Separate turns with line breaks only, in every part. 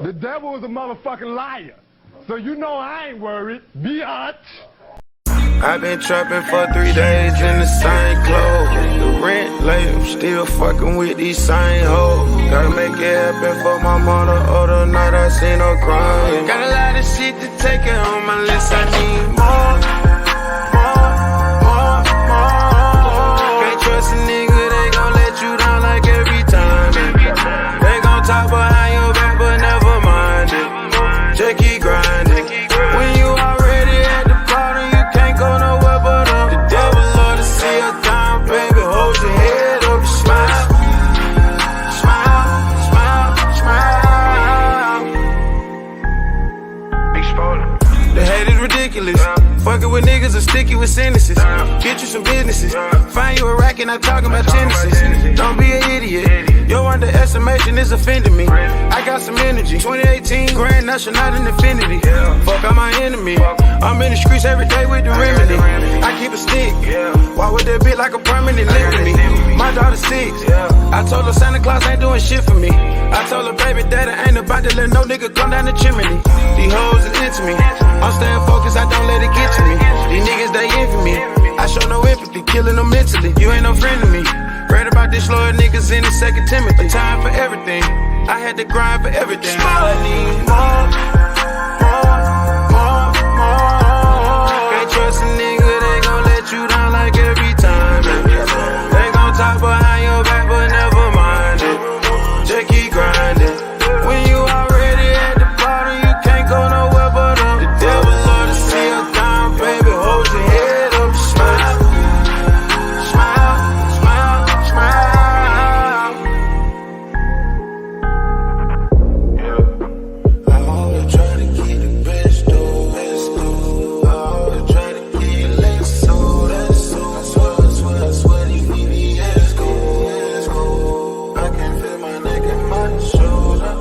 The devil is a motherfucking liar. So you know I ain't worried. Biatch.
I've been trapping for 3 days in the same clothes. The rent late, I'm still fucking with these same hoes. Gotta make it happen for my mother. Other night I seen her crying. Got a lot of shit to take it on my list. I need more. Can't trust a nigga, they gon' let you down like every time. They gon' talk behind your back, but never mind it. Just keep grinding. When you already at the bottom, you can't go nowhere but up. The devil love to see a dime, baby. Hold your head up, smile. Smile, smile, smile. Big spoiler. The hate is ridiculous. Fucking with niggas or sticky with sentences. Get you some businesses. Find you a rack and I'm talking about tendencies. Don't be an idiot. Your underestimation is offending me. I got some energy. 2018 Grand National, not an Infinity. Fuck all my enemy. I'm in the streets every day with the remedy. I keep a stick. Why would that be like a permanent link with me? My daughter's 6. I told her Santa Claus ain't doing shit for me. I told her baby daddy ain't about to let no nigga come down the chimney. These hoes is into me. I'm staying focused, I don't let it get to me. These niggas, they envy me. I show no empathy, killing them mentally. You ain't no friend to me. Read about this loyal niggas in the 2nd Timothy. Time for everything. I had to grind for everything. I need more. Can't trust a nigga, they gon' let you down like every time. They gon' talk behind your back, but never mind it. Just keep grinding. When you already at the bottom, you can't go nowhere but up. The devil love to see a dime, baby. Hold your head up, smile. Smile, smile, smile. Yeah. I always try to keep the best though. I always try to keep it less so. That's so. I swear these VVS go. I can feel my neck and my shoulder.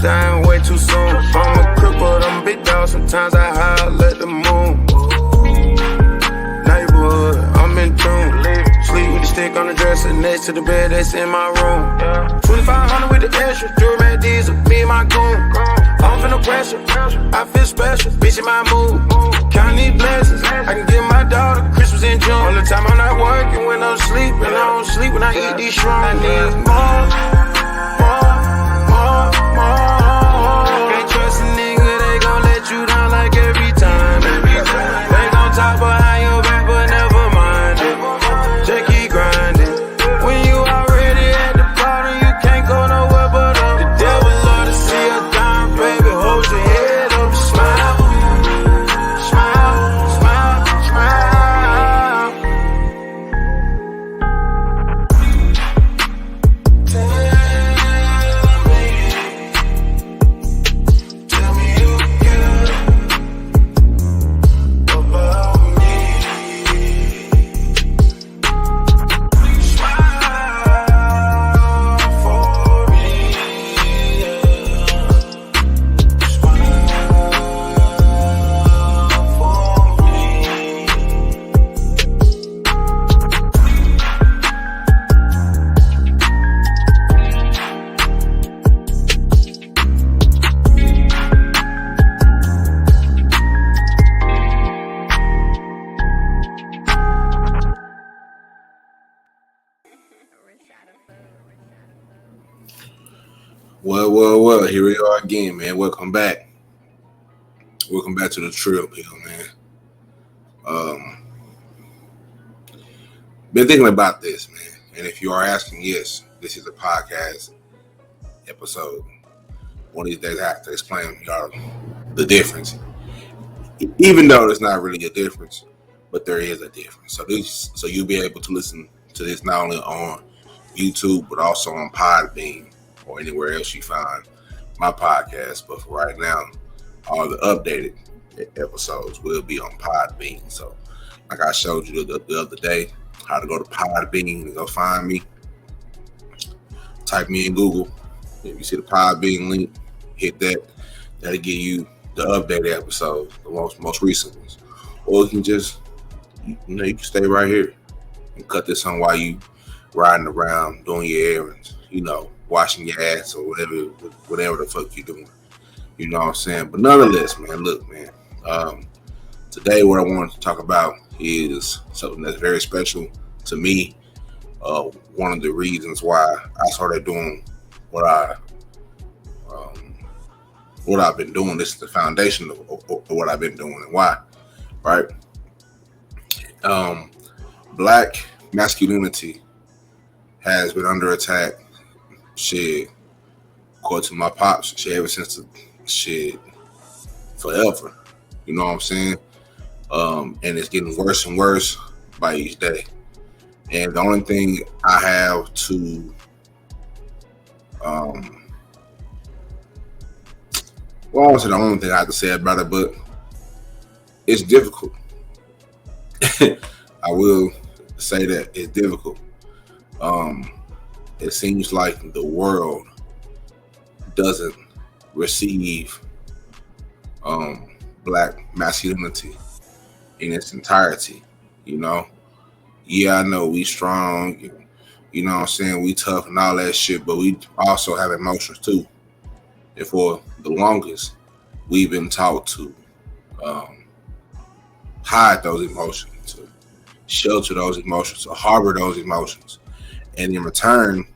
Dying way too soon. I'm a cripple, I'm big dog. Sometimes I howl at the moon. Neighborhood, I'm in tune. Sleep with the stick on the dresser next to the bed that's in my room. 2500 with the extra, jewelry diesel, me and my goon. I'm finna pressure, I feel special, bitch in my mood. Count these blessings, I can give my daughter Christmas in June. All the time I'm not working when I'm sleeping. I don't sleep when I eat these shrooms. I need more. Can't trust a nigga, they gon' let you down like every time. They gon' talk behind your back, but never mind it. Just keep grinding. When you already at the bottom, you can't go nowhere but up. The devil love to see a dime, baby. Hold your head up, smile. Smile, smile, smile.
Well, here we are again, man. Welcome back. Welcome back to the TRILLPILL, man. Been thinking about this, man. And if you are asking, yes, this is a podcast episode. One of these days I have to explain y'all the difference. Even though there's not really a difference, but there is a difference. So you'll be able to listen to this not only on YouTube, but also on Podbean or anywhere else you find my podcast. But for right now, all the updated episodes will be on Podbean. So like I showed you the other day, how to go to Podbean and go find me. Type me in Google. If you see the Podbean link, hit that. That'll give you the updated episodes, the most recent ones. Or you can just, you can stay right here and cut this on while you riding around doing your errands, washing your ass or whatever the fuck you doing. You know what I'm saying? But nonetheless, man, look, man. Today, what I wanted to talk about is something that's very special to me. One of the reasons why I started doing what I've been doing. This is the foundation of what I've been doing and why, right? Black masculinity has been under attack. Shit, according to my pops, shit, ever since forever. You know what I'm saying? And it's getting worse and worse by each day. And the only thing I have to well, I won't say the only thing I have to say about it, but it's difficult. I will say that it's difficult. It seems like the world doesn't receive black masculinity in its entirety. Yeah, I know we strong, you know what I'm saying, we tough and all that shit, but we also have emotions too. And for the longest, we've been taught to hide those emotions, to shelter those emotions, to harbor those emotions. And in return,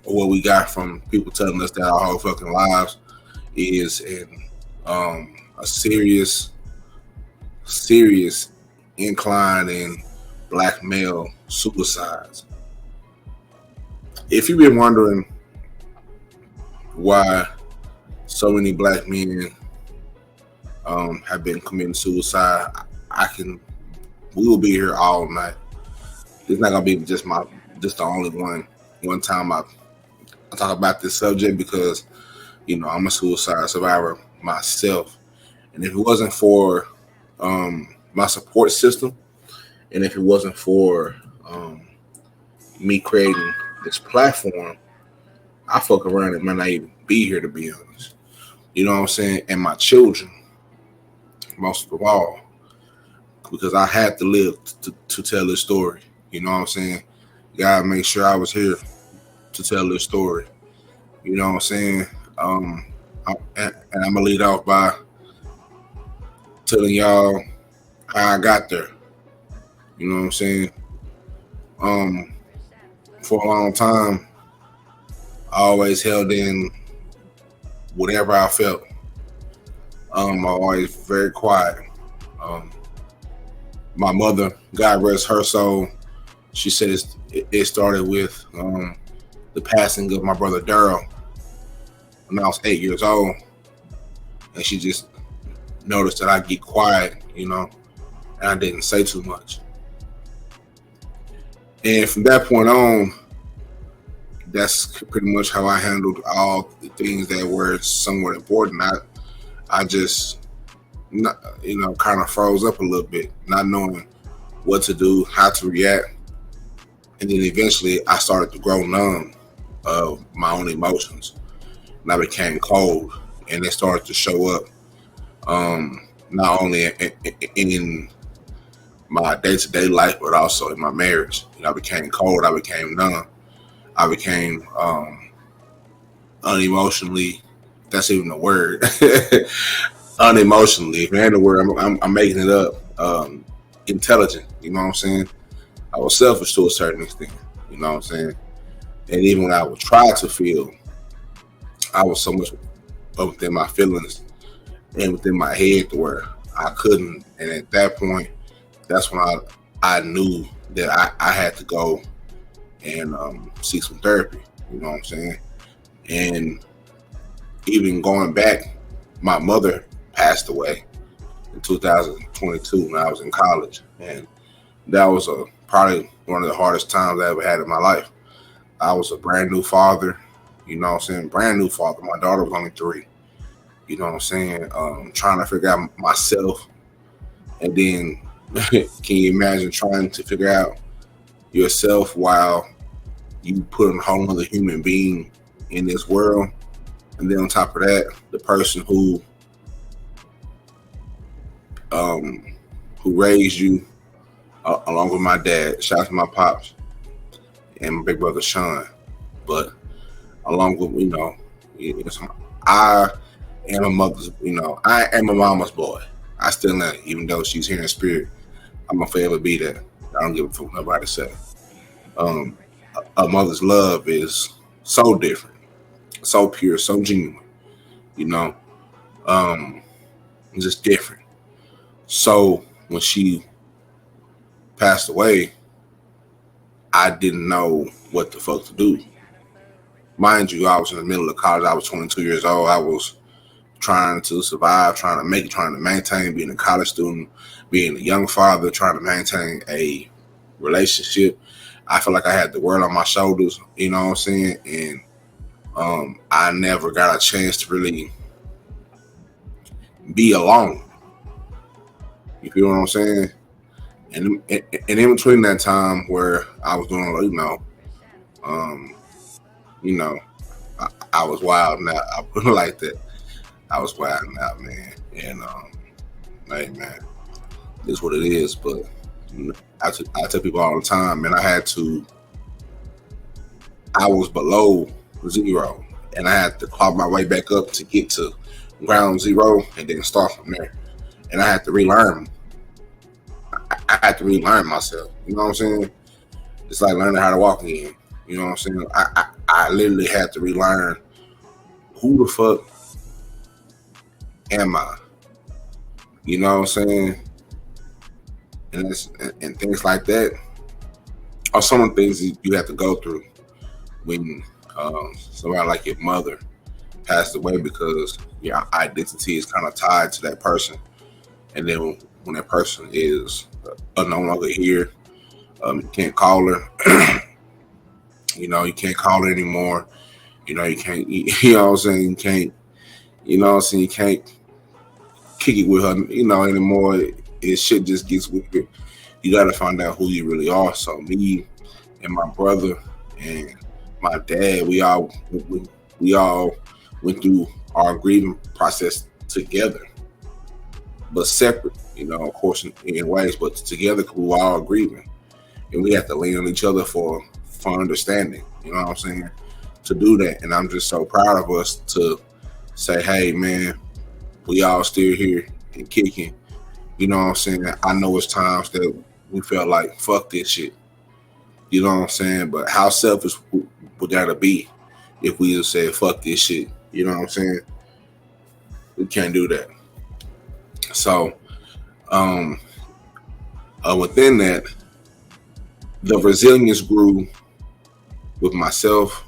what we got from people telling us that our whole fucking lives is a serious incline in black male suicides. If you've been wondering why so many black men have been committing suicide, we will be here all night. It's not gonna be just the only one time I talk about this subject, because I'm a suicide survivor myself, and if it wasn't for my support system, and if it wasn't for me creating this platform, I fuck around and might not even be here, to be honest. You know what I'm saying? And my children, most of all, because I had to live to tell this story. You know what I'm saying? God made sure I was here to tell this story. You know what I'm saying? And I'm gonna lead off by telling y'all how I got there. You know what I'm saying? For a long time, I always held in whatever I felt. I'm always very quiet. My mother, God rest her soul, she said it started with the passing of my brother Daryl when I was 8 years old, and she just noticed that I get quiet, and I didn't say too much. And from that point on, that's pretty much how I handled all the things that were somewhat important. I just, kind of froze up a little bit, not knowing what to do, how to react. And then eventually I started to grow numb of my own emotions. And I became cold, and it started to show up not only in my day-to-day life, but also in my marriage. I became cold, I became numb, I became unemotionally, if that's even a word, unemotionally, if it ain't a word, I'm making it up, intelligent, you know what I'm saying? I was selfish to a certain extent, you know what I'm saying? And even when I would try to feel, I was so much within my feelings and within my head to where I couldn't. And at that point, that's when I knew that I had to go and seek some therapy, you know what I'm saying? And even going back, my mother passed away in 2022 when I was in college. And that was probably one of the hardest times I ever had in my life. I was a brand new father, you know what I'm saying? Brand new father. My daughter was only 3. You know what I'm saying? Trying to figure out myself. And then can you imagine trying to figure out yourself while you put a whole other human being in this world? And then on top of that, the person who raised you, along with my dad, shout out to my pops and my big brother Sean. But along with, I am a mother's, I am a mama's boy. I still am, even though she's here in spirit. I'm gonna forever be that. I don't give a fuck what nobody say. A mother's love is so different, so pure, so genuine. It's just different. So when she passed away, I didn't know what the fuck to do. Mind you, I was in the middle of college. I was 22 years old. I was trying to survive, trying to maintain being a college student, being a young father, trying to maintain a relationship. I felt like I had the world on my shoulders, you know what I'm saying? And I never got a chance to really be alone. You feel what I'm saying? And in between that time where I was doing, I was wild now. I put it like that. I was wild out, man. And hey, man, it's what it is. But I tell people all the time, man, I was below zero, and I had to claw my way back up to get to ground zero, and then start from there. And I had to relearn. I had to relearn myself. You know what I'm saying? It's like learning how to walk again. You know what I'm saying? I literally had to relearn who the fuck am I? You know what I'm saying? And things like that are some of the things that you have to go through when somebody like your mother passed away, because your identity is kind of tied to that person. And then when that person is no longer here, you can't call her. You can't call her anymore. You can't, you know what I'm saying? You can't, you can't kick it with her, anymore. Shit just gets weird. You got to find out who you really are. So me and my brother and my dad, we all went through our grieving process together, but separate, of course, in ways, but together we were all grieving, and we have to lean on each other for understanding. You know what I'm saying? To do that, and I'm just so proud of us to say, hey, man, we all still here and kicking. You know what I'm saying? I know it's times that we felt like, fuck this shit. You know what I'm saying? But how selfish would that be if we just said, fuck this shit? You know what I'm saying? We can't do that. So, within that, the resilience grew with myself,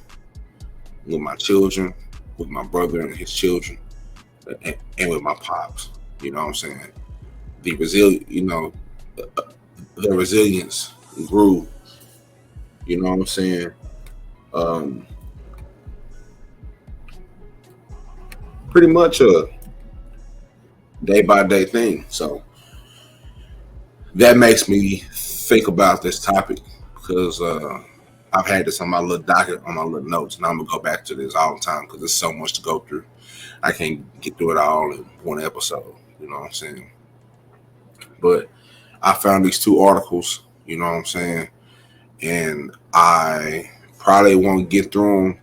with my children, with my brother and his children, and with my pops. You know what I'm saying? The resilience grew. You know what I'm saying? Pretty much a day by day thing. So that makes me think about this topic, because I've had this on my little docket, on my little notes, and I'm gonna go back to this all the time because there's so much to go through. I can't get through it all in one episode. You know what I'm saying? But I found these two articles. You know what I'm saying? And I probably won't get through them.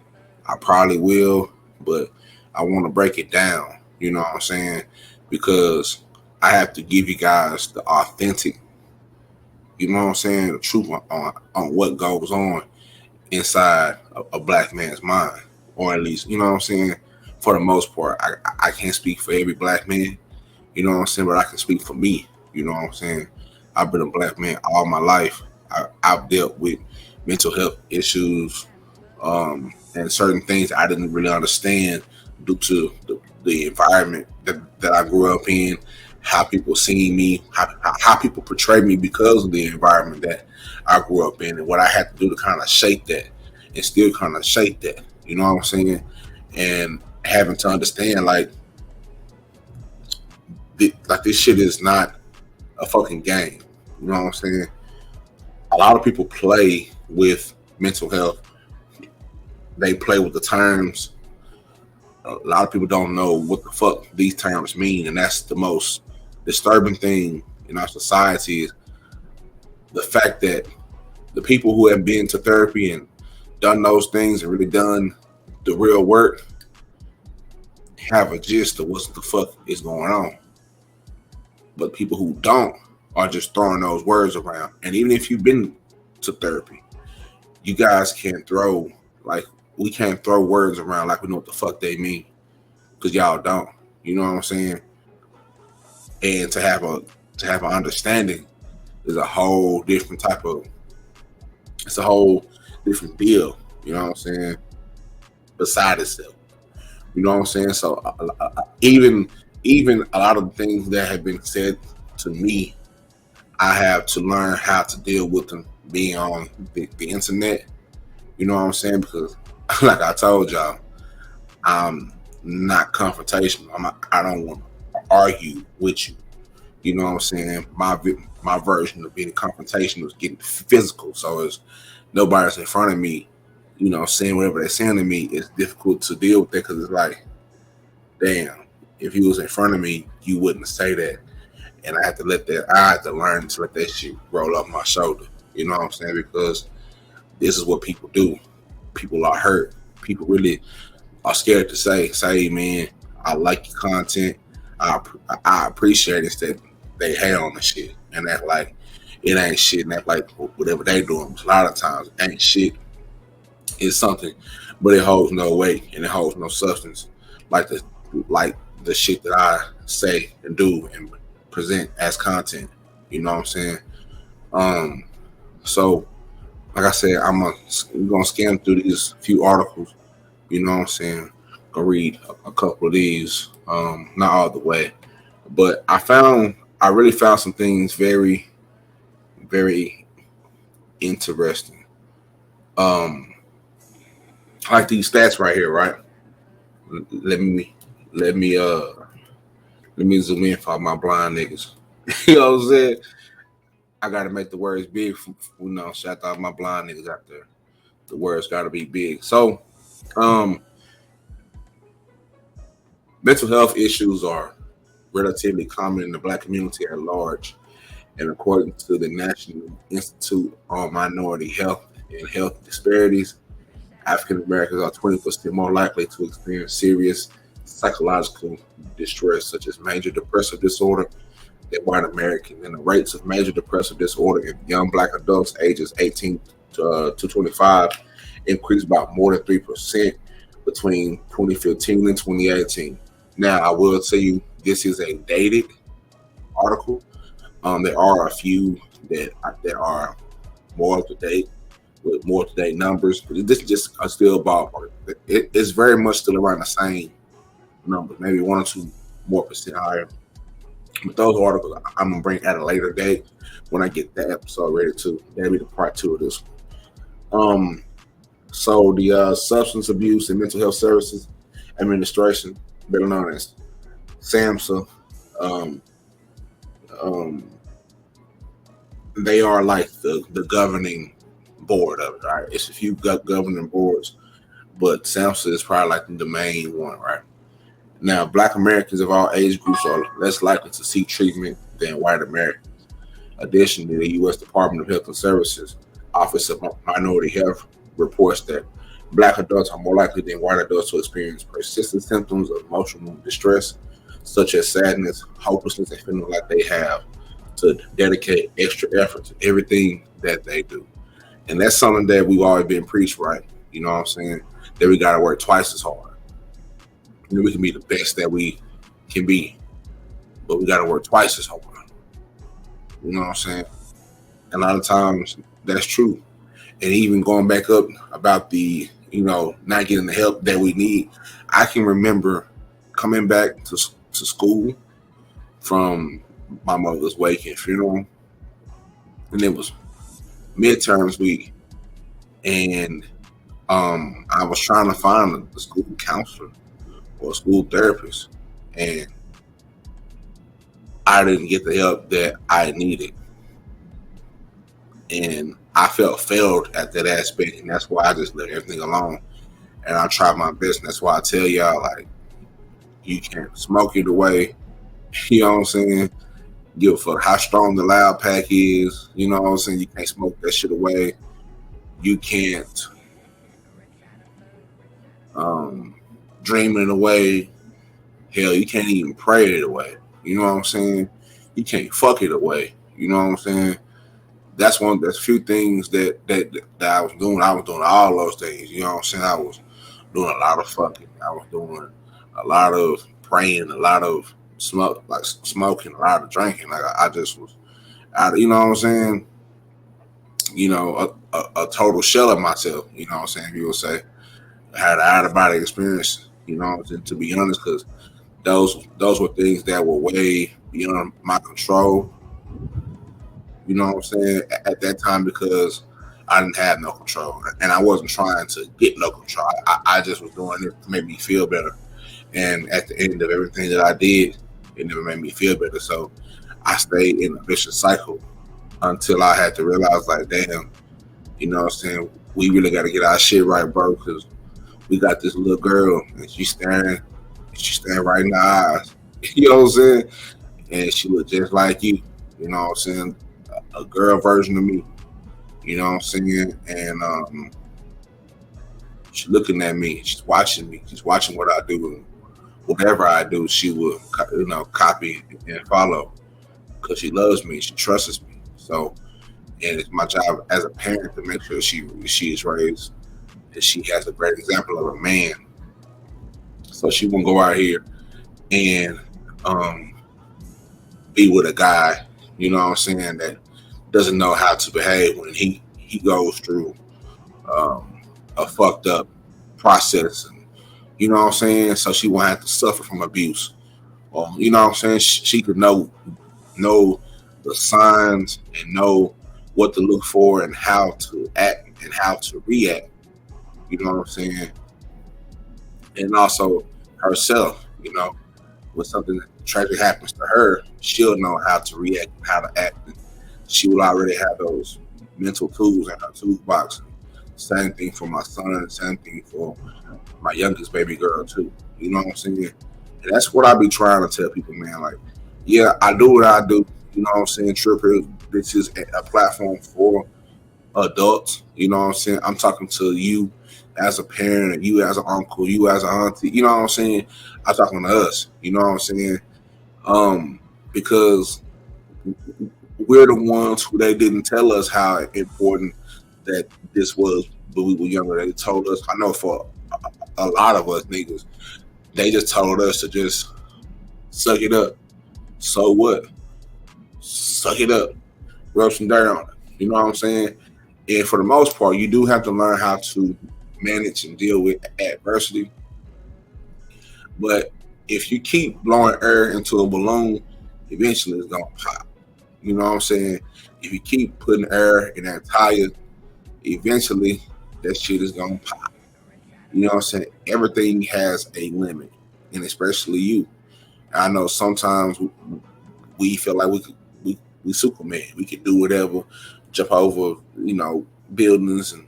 I probably will, but I want to break it down. You know what I'm saying? Because I have to give you guys the authentic, you know what I'm saying, the truth on what goes on inside a black man's mind, or at least, you know what I'm saying, for the most part. I can't speak for every black man, you know what I'm saying, but I can speak for me. You know what I'm saying? I've been a black man all my life. I've dealt with mental health issues and certain things I didn't really understand due to the environment that I grew up in, how people see me, how people portray me because of the environment that I grew up in, and what I had to do to kind of shape that and still kind of shape that. You know what I'm saying? And having to understand, like this shit is not a fucking game. You know what I'm saying? A lot of people play with mental health. They play with the terms a lot of people don't know what the fuck these terms mean, and that's the most disturbing thing in our society is the fact that the people who have been to therapy and done those things and really done the real work have a gist of what the fuck is going on. But people who don't are just throwing those words around. And even if you've been to therapy, you guys can't throw, like, we can't throw words around like we know what the fuck they mean, because y'all don't. You know what I'm saying? And to have an understanding is a whole different type of, it's a whole different deal. You know what I'm saying? Beside itself. You know what I'm saying? So even a lot of the things that have been said to me, I have to learn how to deal with them being on the internet. You know what I'm saying? Because like I told y'all, I'm not confrontational. I don't want to argue with you. You know what I'm saying? My version of being confrontational is getting physical. So it's nobody's in front of me, you know, saying whatever they're saying to me. It's difficult to deal with that because it's like, damn, if you was in front of me, you wouldn't say that. And I had to learn to let that shit roll off my shoulder. You know what I'm saying? Because this is what people do. People are hurt. People really are scared to say, man, I like your content. I appreciate it. Instead, they hate on the shit and act like it ain't shit and act like whatever they doing. A lot of times ain't shit. It's something, but it holds no weight and it holds no substance like the shit that I say and do and present as content. You know what I'm saying? So like I said, we're gonna scan through these few articles. You know what I'm saying? Gonna read a couple of these, not all the way, but I really found some things very, very interesting. Like these stats right here, right? Let me zoom in for my blind niggas. You know what I'm saying? I gotta make the words big. Shout out my blind niggas out there. The words gotta be big. So, mental health issues are relatively common in the Black community at large, and according to the National Institute on Minority Health and Health Disparities, African Americans are 20% more likely to experience serious psychological distress, such as major depressive disorder, than white Americans, and the rates of major depressive disorder in young Black adults ages 18 to 25 increased by more than 3% between 2015 and 2018. Now, I will tell you, this is a dated article. There are a few that are more up to date with more up to date numbers, but this is just a still ballpark. It's very much still around the same numbers, maybe 1 or 2 more percent higher. But those articles I'm gonna bring at a later date when I get that episode ready too. That'll be the part 2 of this one. So the Substance Abuse and Mental Health Services Administration, better known as SAMHSA, they are like the governing board of it. Right, it's a few governing boards, but SAMHSA is probably like the main one, right? Now, Black Americans of all age groups are less likely to seek treatment than white Americans. Additionally, the U.S. Department of Health and Services Office of Minority Health reports that Black adults are more likely than white adults to experience persistent symptoms of emotional distress, such as sadness, hopelessness, and feeling like they have to dedicate extra effort to everything that they do. And that's something that we've always been preached, right? You know what I'm saying? That we got to work twice as hard. You know, we can be the best that we can be, but we got to work twice as hard. You know what I'm saying? And a lot of times that's true. And even going back up about the, not getting the help that we need, I can remember coming back to school from my mother's wake and funeral, and it was midterms week, and I was trying to find a school counselor or a school therapist, and I didn't get the help that I needed, and I felt failed at that aspect, and that's why I just let everything alone. and I try my best. And that's why I tell y'all, like, you can't smoke it away. You know what I'm saying? Give a fuck how strong the loud pack is. You know what I'm saying? You can't smoke that shit away. You can't dream it away. Hell, you can't even pray it away. You know what I'm saying? You can't fuck it away. You know what I'm saying? That's a few things that I was doing. I was doing all those things. You know what I'm saying? I was doing a lot of fucking. I was doing a lot of praying, a lot of smoking, a lot of drinking. Like I just was out. You know what I'm saying? You know, a total shell of myself. You know what I'm saying? You would say I had an out of body experience. You know, to be honest, because those were things that were way beyond my control. You know what I'm saying? At that time, because I didn't have no control, and I wasn't trying to get no control. I just was doing it to make me feel better. And at the end of everything that I did, it never made me feel better. So I stayed in a vicious cycle until I had to realize, like, damn, you know what I'm saying? We really got to get our shit right, bro, because we got this little girl, and she's staring right in the eyes. You know what I'm saying? And she looked just like you. You know what I'm saying? A girl version of me. You know what I'm saying? And she's looking at me. She's watching me. She's watching what I do. And whatever I do, she will, you know, copy and follow because she loves me. She trusts me. So, and it's my job as a parent to make sure she is raised and she has a great example of a man. So she won't go out here and be with a guy, you know what I'm saying, that doesn't know how to behave when he goes through a fucked up process. And, you know what I'm saying? So she won't have to suffer from abuse. You know what I'm saying? She could know the signs and know what to look for and how to act and how to react. You know what I'm saying? And also herself, you know, when something tragic happens to her, she'll know how to react and how to act. And she will already have those mental tools in her toolbox. Same thing for my son, same thing for my youngest baby girl too. You know what I'm saying? And that's what I be trying to tell people, man. Like, yeah, I do what I do. You know what I'm saying? TRILLPILL, this is a platform for adults. You know what I'm saying? I'm talking to you as a parent, you as an uncle, you as an auntie. You know what I'm saying? I'm talking to us. You know what I'm saying? Because we're the ones who they didn't tell us how important that this was when we were younger. They told us, I know for a lot of us niggas, they just told us to just suck it up. So what? Suck it up. Rub some dirt on it. You know what I'm saying? And for the most part, you do have to learn how to manage and deal with adversity. But if you keep blowing air into a balloon, eventually it's gonna pop. You know what I'm saying? If you keep putting air in that tire, eventually that shit is gonna pop. You know what I'm saying? Everything has a limit, and especially you. I know sometimes we feel like we Superman. We can do whatever, jump over, you know, buildings and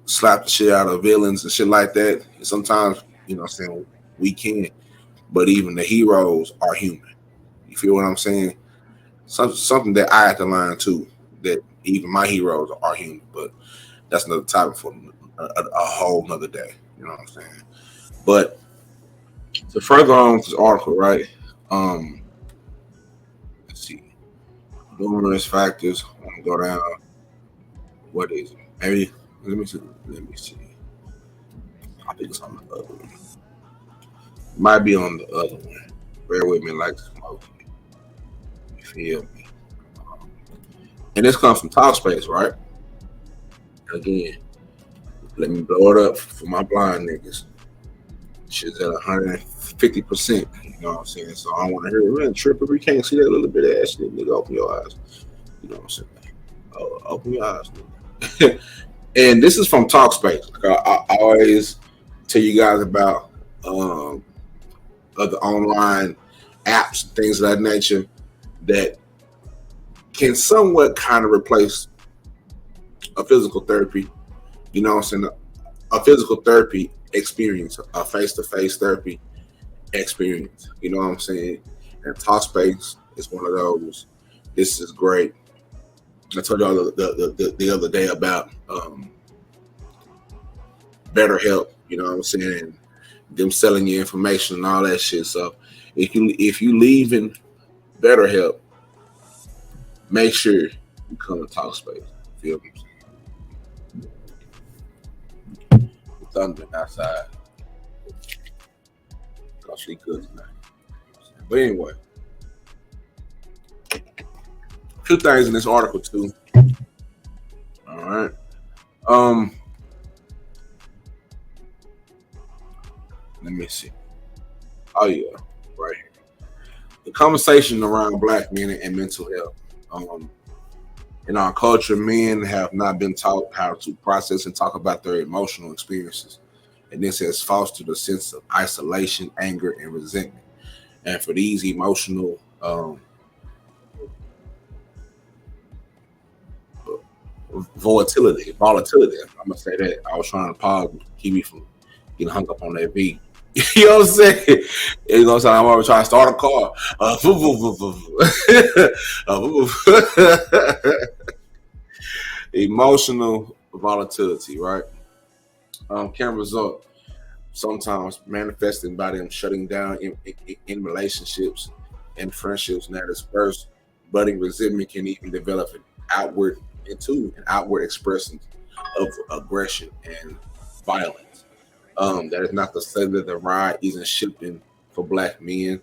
slap the shit out of villains and shit like that. And sometimes, you know what I'm saying, we can. But even the heroes are human. You feel what I'm saying? Something that I had to learn too, that even my heroes are human. But that's another topic for a whole nother day. You know what I'm saying? But to further on this article, right? Let's see. Numerous factors. I'm gonna go down. What is it? Maybe let me see. I think it's on the other one. Might be on the other one. Bear with me, like smoking. You feel me? And this comes from Talkspace, right? Again, let me blow it up for my blind niggas. Shit's at 150%. You know what I'm saying? So I don't want to hear it. Man, tripping. We can't see that little bit of ass nigga. Open your eyes. You know what I'm saying? Open your eyes, nigga. And this is from Talkspace. I always tell you guys about other online apps, things of that nature that can somewhat kind of replace a physical therapy. You know what I'm saying? A physical therapy experience, a face-to-face therapy experience. You know what I'm saying? And Talkspace is one of those. This is great. I told y'all the other day about BetterHelp. You know what I'm saying? Them selling you information and all that shit. So if you leave in BetterHelp, make sure you come to Talkspace. Feel me? Thundering outside. Cause she good tonight. But anyway, two things in this article too. All right. Let me see. Oh yeah, right here. The conversation around Black men and mental health. In our culture, men have not been taught how to process and talk about their emotional experiences. And this has fostered a sense of isolation, anger, and resentment. And for these emotional volatility, I'm gonna say that. I was trying to pause, keep me from getting hung up on that V. You know what I'm saying? You know what I'm saying? I'm always trying to start a car. Emotional volatility, right? Can result sometimes manifesting by them shutting down in relationships and friendships. Now, this first budding resentment can even develop an outward expression of aggression and violence. That is not to say that the ride isn't shifting for Black men.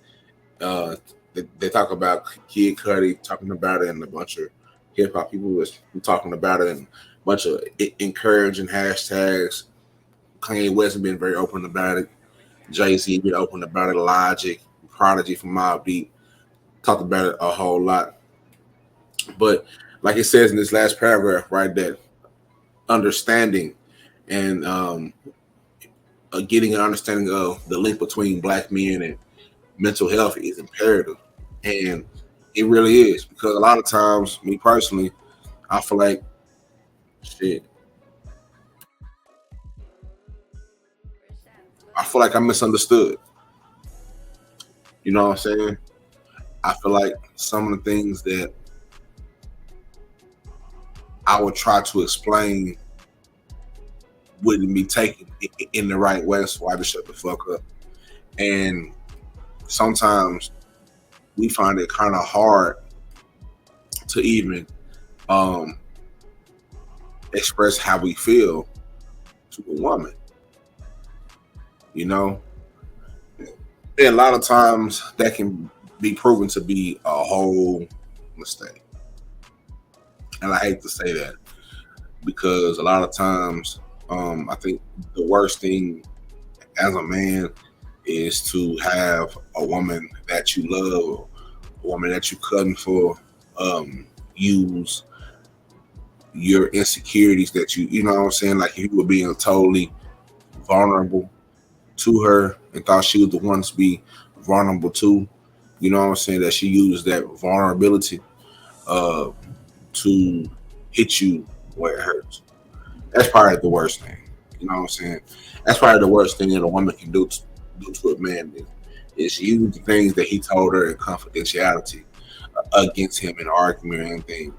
They talk about Kid Cudi talking about it, and a bunch of hip hop people was talking about it, and a bunch of encouraging hashtags. Kanye West has been very open about it. Jay-Z been open about it. Logic, Prodigy from Mobb Deep talked about it a whole lot. But like it says in this last paragraph, right, that understanding and getting an understanding of the link between Black men and mental health is imperative. And it really is, because a lot of times, me personally, I feel like I'm misunderstood. You know what I'm saying? I feel like some of the things that I would try to explain wouldn't be taken in the right way, so I just shut the fuck up. And sometimes we find it kind of hard to even express how we feel to a woman. You know? And a lot of times that can be proven to be a whole mistake. And I hate to say that, because a lot of times I think the worst thing as a man is to have a woman that you love, a woman that you cutting for, use your insecurities that you know what I'm saying? Like, if you were being totally vulnerable to her and thought she was the one to be vulnerable to, you know what I'm saying, that she used that vulnerability to hit you where it hurts. That's probably the worst thing. You know what I'm saying? That's probably the worst thing that a woman can do to a man is use the things that he told her in confidentiality against him in an argument or anything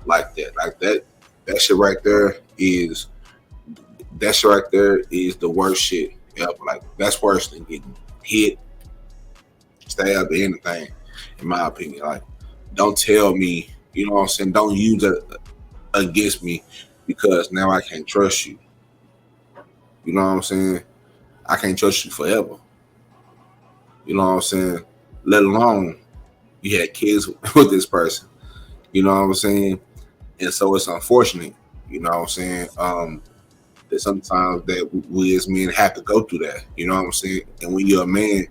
like that. Like that shit right there is the worst shit ever. Like, that's worse than getting hit, stabbed, or anything, in my opinion. Like, don't tell me, you know what I'm saying? Don't use it against me because now I can't trust you. You know what I'm saying? I can't trust you forever. You know what I'm saying? Let alone you had kids with this person. You know what I'm saying? And so it's unfortunate, you know what I'm saying, that sometimes that we as men have to go through that. You know what I'm saying? And when you're a man,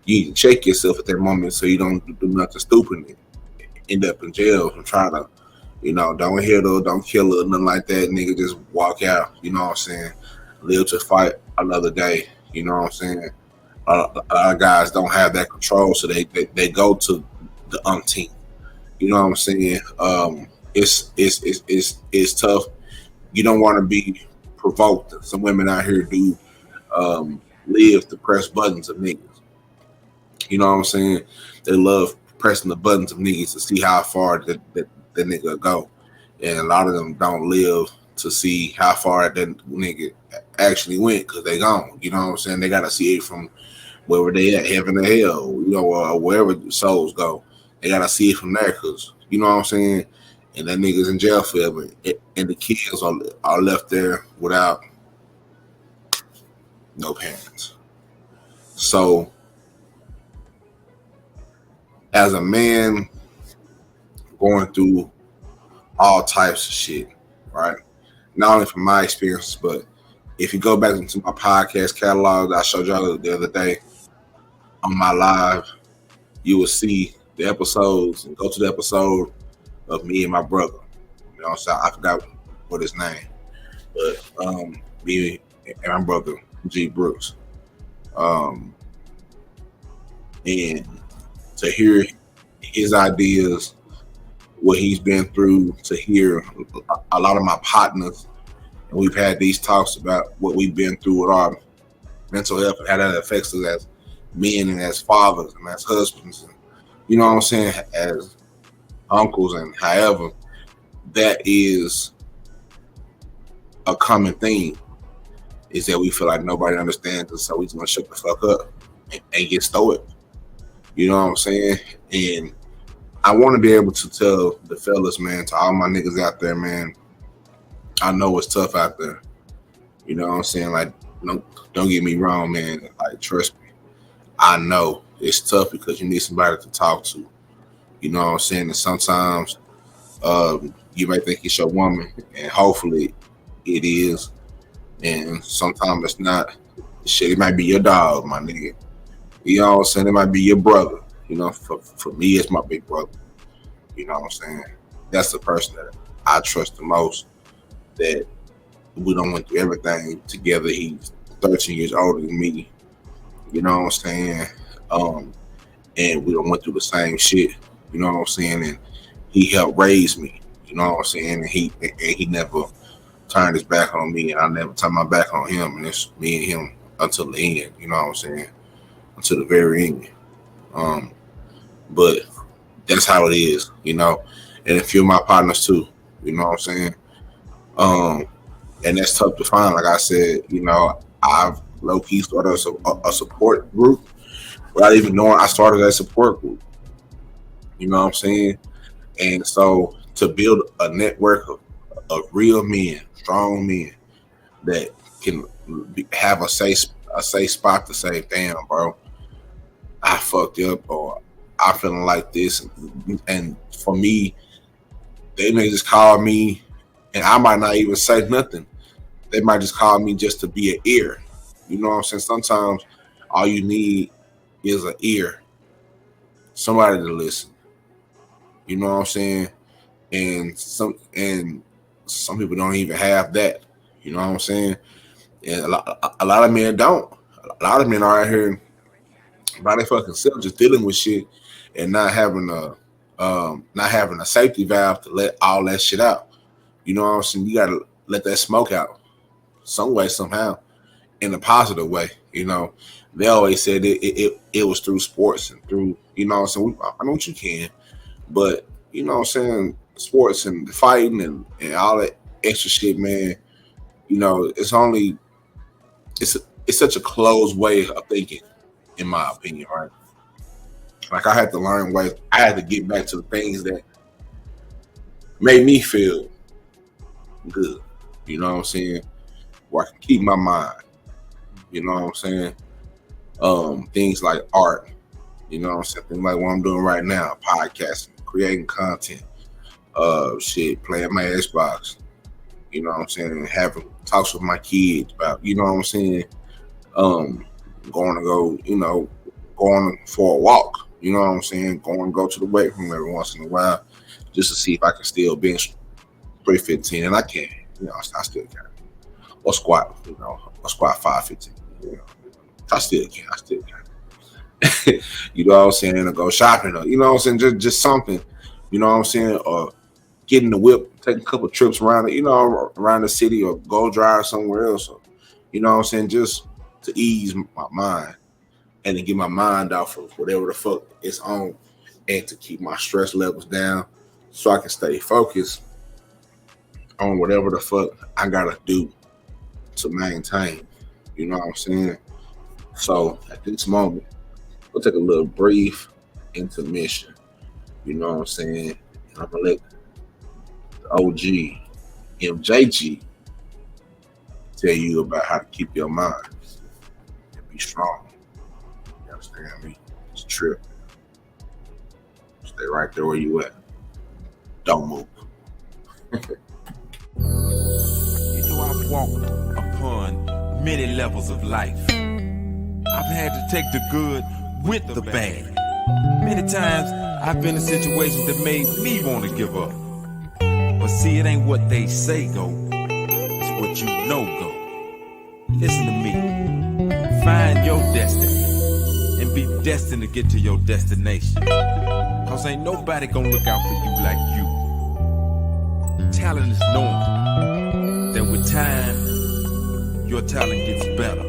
you need to check yourself at that moment so you don't do nothing stupid and end up in jail and try to, you know, don't hit her, don't kill her, nothing like that. Nigga, just walk out. You know what I'm saying? Live to fight another day. You know what I'm saying? A lot of guys don't have that control, so they go to the umpteenth. You know what I'm saying? It's tough. You don't want to be provoked. Some women out here do live to press buttons of niggas. You know what I'm saying? They love pressing the buttons of niggas to see how far that nigga go. And a lot of them don't live to see how far that nigga actually went because they gone. You know what I'm saying? They got to see it from wherever they at, heaven or hell, you know, or wherever the souls go. They got to see it from there because, you know what I'm saying? And that nigga's in jail forever. And the kids are left there without no parents. So, as a man going through all types of shit, right? Not only from my experiences, but if you go back into my podcast catalog that I showed y'all the other day on my live, you will see the episodes and go to the episode of me and my brother. You know, so I forgot what his name, but me and my brother G Brooks, and to hear his ideas, what he's been through, to hear a lot of my partners, and we've had these talks about what we've been through with our mental health and how that affects us as men and as fathers and as husbands, and, you know what I'm saying, as uncles, and however, that is a common theme, is that we feel like nobody understands us, so we just want to shut the fuck up and get stoic. You know what I'm saying? And I want to be able to tell the fellas, man, to all my niggas out there, man, I know it's tough out there. You know what I'm saying? Like, don't get me wrong, man. Like, trust me. I know it's tough because you need somebody to talk to. You know what I'm saying? And sometimes you may think it's your woman, and hopefully it is. And sometimes it's not. Shit, it might be your dog, my nigga. You know what I'm saying? It might be your brother. You know, for me, it's my big brother. You know what I'm saying? That's the person that I trust the most. That we don't went through everything together. He's 13 years older than me. You know what I'm saying? And we don't went through the same shit. You know what I'm saying? And he helped raise me. You know what I'm saying? And he never turned his back on me, and I never turned my back on him. And it's me and him until the end. You know what I'm saying? Until the very end. But that's how it is, you know. And a few of my partners too. You know what I'm saying? And that's tough to find. Like I said, you know, I've low-key started a support group without even knowing I started a support group. You know what I'm saying? And so to build a network of real men, strong men that can have a safe spot to say, damn, bro, I fucked up, or I'm feeling like this. And for me, they may just call me, and I might not even say nothing. They might just call me just to be an ear. You know what I'm saying? Sometimes all you need is an ear, somebody to listen. You know what I'm saying? And some people don't even have that. You know what I'm saying? And a lot of men don't. A lot of men are out here by their fucking self just dealing with shit and not having a safety valve to let all that shit out. You know what I'm saying? You gotta let that smoke out some way, somehow, in a positive way. You know, they always said it was through sports and through, you know what I'm saying? I know what you can, but you know what I'm saying, sports and fighting and all that extra shit, man, you know, it's such a closed way of thinking, in my opinion, right? Like, I had to learn ways. I had to get back to the things that made me feel good. You know what I'm saying? Where I can keep my mind. You know what I'm saying? Things like art. You know what I'm saying? Things like what I'm doing right now, podcasting, creating content, playing my Xbox. You know what I'm saying? Having talks with my kids about, you know what I'm saying? Going for a walk. You know what I'm saying? Going to go to the weight room every once in a while just to see if I can still bench 315, and I can. You know, I still can. Or squat, you know, or squat 515. You know, I still can. You know what I'm saying? Or go shopping, or, you know what I'm saying? Just something. You know what I'm saying? Or getting the whip, taking a couple trips around it, you know, around the city, or go drive somewhere else. Or, you know what I'm saying? Just to ease my mind and to get my mind off of whatever the fuck it's on, and to keep my stress levels down so I can stay focused on whatever the fuck I gotta do to maintain. You know what I'm saying? So at this moment, we'll take a little brief intermission. You know what I'm saying? And I'm gonna let the OG MJG tell you about how to keep your mind and be strong. You understand me? It's a trip. Stay right there where you at. Don't move.
You know, I've walked upon many levels of life. I've had to take the good with the bad. Many times I've been in situations that made me want to give up. But see, it ain't what they say go, it's what you know go. Listen to me. Find your destiny and be destined to get to your destination. Cause ain't nobody gonna look out for you like you. Talent is knowing that with time, your talent gets better.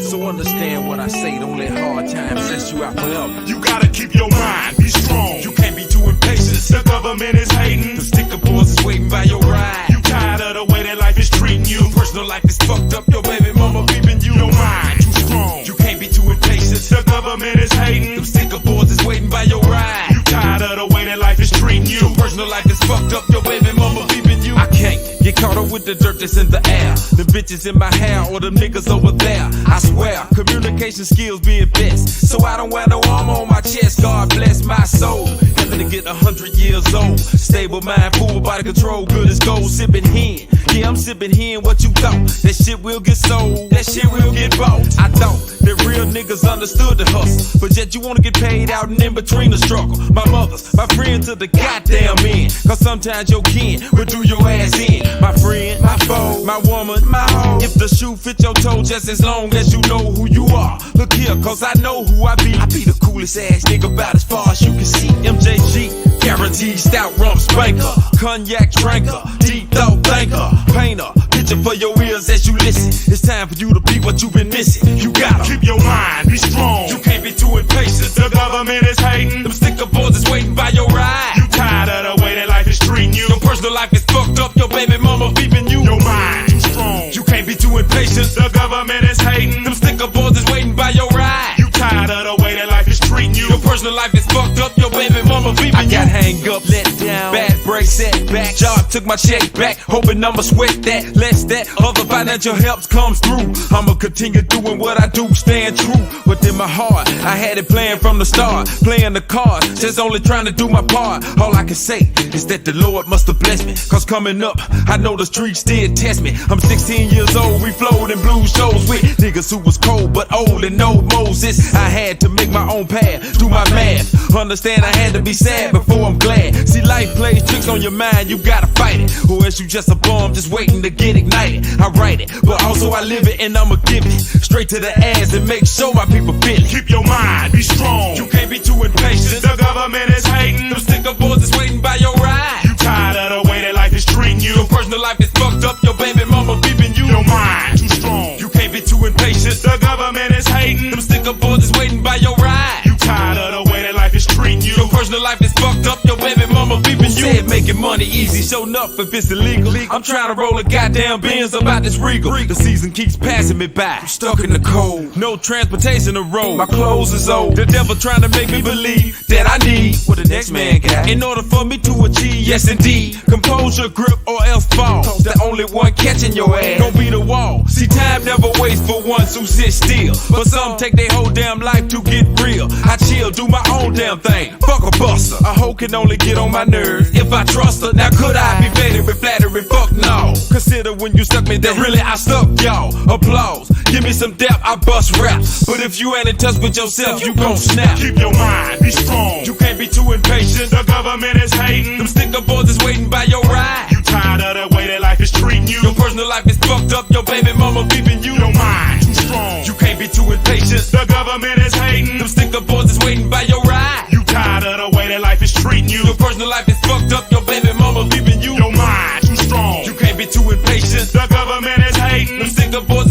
So understand what I say, don't let hard times stress you out forever.
You gotta keep your mind, be strong. You can't be too impatient, the government is hating.
The sticker boys is waiting by your ride.
You tired of the way that life is treating you.
Your personal life is fucked up, your baby mama peeping you.
Your mind too strong.
You can't be too impatient,
The government is hating.
them sticker boys is waiting by your ride.
You tired of the way that life is treating you.
Your personal life is fucked up, your baby mama peeping you. I can't get caught up with the dirt that's in the air. The bitches in my hair or the niggas over there. I swear, communication skills being best. So I don't wear no armor on my chest. God bless my soul. Heaven to get 100 years old. Stable mind, full body control, good as gold. Sipping hen. Yeah, I'm sipping hen. What you thought? That shit will get sold. That shit will get bought. I thought that real niggas understood the hustle. But yet you wanna get paid out and in between the struggle. My mother's my friend to the goddamn end. Cause sometimes your kin will do your ass in. My friend, my foe, my woman, my hoe. If the shoe fit your toe just as long as you know who you are. Look here, cause I know who I be. I be the coolest ass nigga about as far as you can see. MJG, guaranteed stout rum spanker. Cognac drinker, deep thought thinker. Painter, picture for your ears as you listen. It's time for you to be what you've been missing. You gotta
keep your mind, be strong.
You can't be too impatient.
The government is hating.
Them sticker boys is waiting by your ride.
You tired of the way that life is treating you.
Your personal life is fucked up, your baby mama peeping you.
Your mind too strong.
You can't be too impatient.
The government is hating.
Them sticker boys is waiting by your ride.
You tired of the way that life is treating you.
Your personal life is fucked up, your baby mama peeping you. I got hang up, let down, bad break, setback. Job took my check back, hoping I'ma sweat that. Less that other financial help comes through. I'ma continue doing what I do, staying true. Within my heart, I had it planned from the start. Playing the cards, just only trying to do my part. All I can say is that the Lord must have blessed me. Cause coming up, I know the streets did test me. I'm 16 years old, we flowed in blues shows with niggas who was cold but old and no Moses. I had to make my own path, do my math. Understand I had to be sad before I'm glad. See, life plays tricks on your mind, you gotta fight it. Or else you just a bum just waiting to get ignited. I write it, but also I live it and I'ma give it straight to the ass and make sure my people feel it.
Keep your mind, be strong.
You can't be too impatient.
The government is hating.
Them sticker boys is waiting by your ride.
You tired of the way that life is treating you.
Your personal life is fucked up, your baby mama peeping you.
Your mind too strong.
You can't be too impatient.
The government is hating.
Them sticker boys is waiting by your ride.
You tired of the way that life is treating you.
Your personal life is fucked up, your baby mama peeping you. Said making money easy, show enough if it's illegal. I'm trying to roll a goddamn Benz about this Regal. The season keeps passing me by. I'm stuck in the cold, no transportation to road. My clothes is old. The devil trying to make me believe that I need what the next man got in order for me to achieve. Yes indeed, composure, grip, or else fall. The only one catching your ass gon' be the wall. See, time never waits for ones who sit still, but some take their whole damn life to get real. I chill, do my own damn thing. Fuck a buster. A hoe can only get on my nerves if I trust her. Now could I be better with flattery? Fuck no. Consider when you stuck me that really I stuck y'all. Applause. Give me some depth, I bust raps. But if you ain't in touch with yourself, you gon' snap.
Keep your mind, be strong.
You can't be too impatient.
The government is hating.
Them sticker boys is waiting by your ride.
You tired of the way that life is treating you.
Your personal life is fucked up, your baby mama peeping you.
Your mind too strong.
You can't be too impatient.
The government is hating.
Them sticker boys is waiting by your ride.
You tired of the way that life is treating you.
Your personal life is fucked up, your baby mama peeping you.
Your mind too strong.
You can't be too impatient.
The government is hating.
Them sticker boys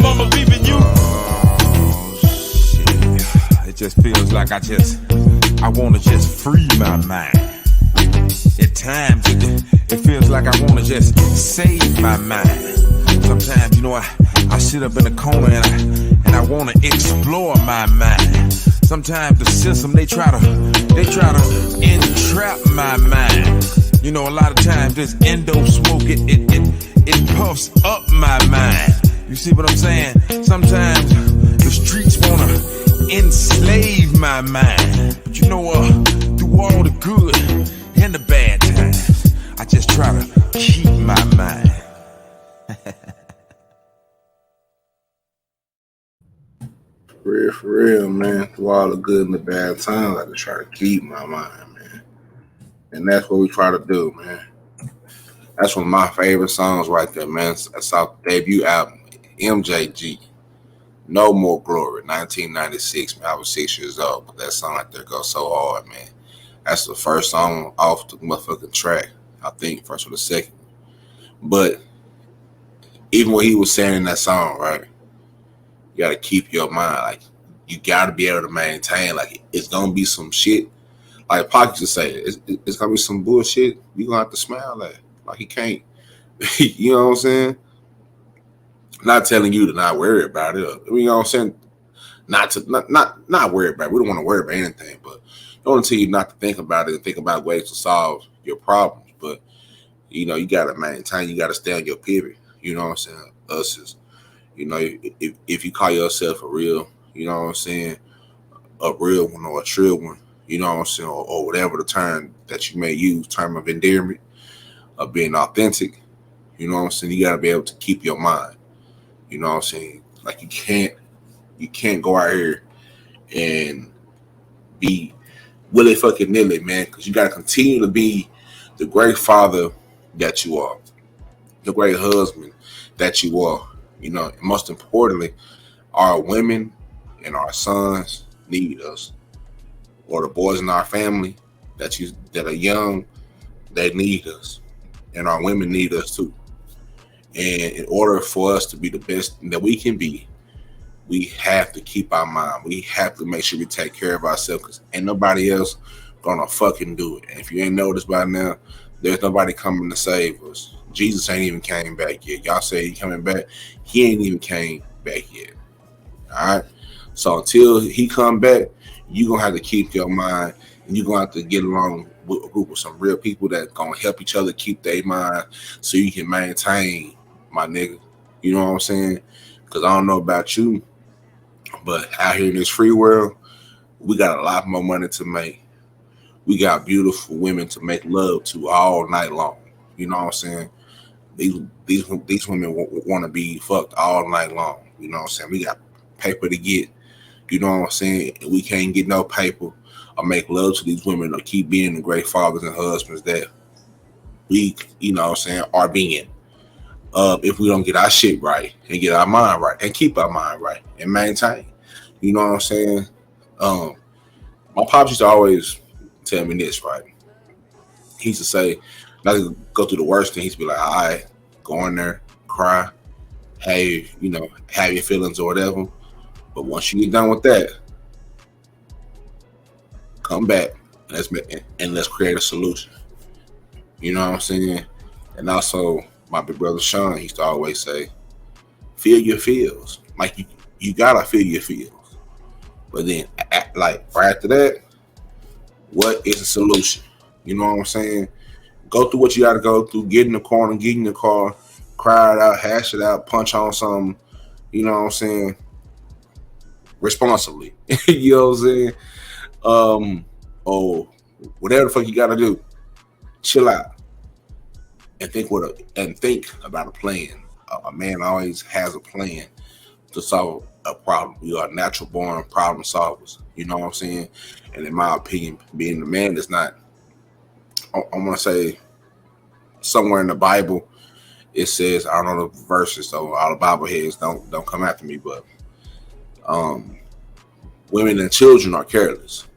mama leaving you. Oh, shit. It just feels like I wanna just free my mind. At times, it feels like I wanna just save my mind. Sometimes, you know, I sit up in the corner and I wanna explore my mind. Sometimes the system, they try to entrap my mind. You know, a lot of times this endo smoke, it puffs up my mind. You see what I'm saying? Sometimes the streets wanna enslave my mind. But you know, through all the good and the bad times, I just try to keep my mind.
For real, man. Through all the good and the bad times, I just try to keep my mind, man. And that's what we try to do, man. That's one of my favorite songs right there, man. That's our debut album, MJG. No More Glory, 1996, man. I was 6 years old, but that song right there goes so hard, man. That's the first song off the motherfucking track. I think first or the second. But even what he was saying in that song, right? You gotta keep your mind. Like, you gotta be able to maintain. Like, it's gonna be some shit. Like Pac used to say, it's gonna be some bullshit. You gonna have to smile at. Like, he can't. You know what I'm saying? Not telling you to not worry about it. You know what I'm saying? Not worry about it. We don't want to worry about anything, but I want to tell you not to think about it and think about ways to solve your problems. But you know, you gotta maintain. You gotta stay on your pivot. You know what I'm saying? Us is, you know, if you call yourself a real, you know what I'm saying, a real one or a trill one, you know what I'm saying, or whatever the term that you may use, term of endearment, of being authentic, you know what I'm saying, you got to be able to keep your mind, you know what I'm saying, like you can't go out here and be willy fucking nilly, man, because you got to continue to be the great father that you are, the great husband that you are. You know, and most importantly, our women and our sons need us, or the boys in our family that are young, they need us, and our women need us too. And in order for us to be the best that we can be, we have to keep our mind. We have to make sure we take care of ourselves, because ain't nobody else gonna fucking do it. And if you ain't noticed by now, there's nobody coming to save us. Jesus ain't even came back yet. Y'all say he coming back. He ain't even came back yet. All right. So until he come back, you gonna have to keep your mind, and you gonna have to get along with a group of some real people that gonna help each other keep their mind, so you can maintain, my nigga. You know what I'm saying? Because I don't know about you, but out here in this free world, we got a lot more money to make. We got beautiful women to make love to all night long. You know what I'm saying? These women want to be fucked all night long. You know what I'm saying? We got paper to get. You know what I'm saying? We can't get no paper or make love to these women or keep being the great fathers and husbands that we, you know what I'm saying, are being. If we don't get our shit right and get our mind right and keep our mind right and maintain. You know what I'm saying? My pops used to always tell me this, right? He used to say, not to go through the worst thing, he used to be like, all right, go in there, cry, have your feelings or whatever. But once you get done with that, come back and let's create a solution. You know what I'm saying? And also, my big brother Sean, he used to always say, feel your feels. Like you gotta feel your feels. But then, like right after that, what is the solution? You know what I'm saying? Go through what you gotta go through. Get in the corner, get in the car, cry it out, hash it out, punch on something. You know what I'm saying? Responsibly. You know what I'm saying? Or whatever the fuck you gotta do. Chill out and think about a plan. A man always has a plan to solve a problem. We are natural born problem solvers. You know what I'm saying? And in my opinion, being the man that's not, I want to say somewhere in the Bible, it says, I don't know the verses, so all the Bible heads don't come after me, but women and children are careless.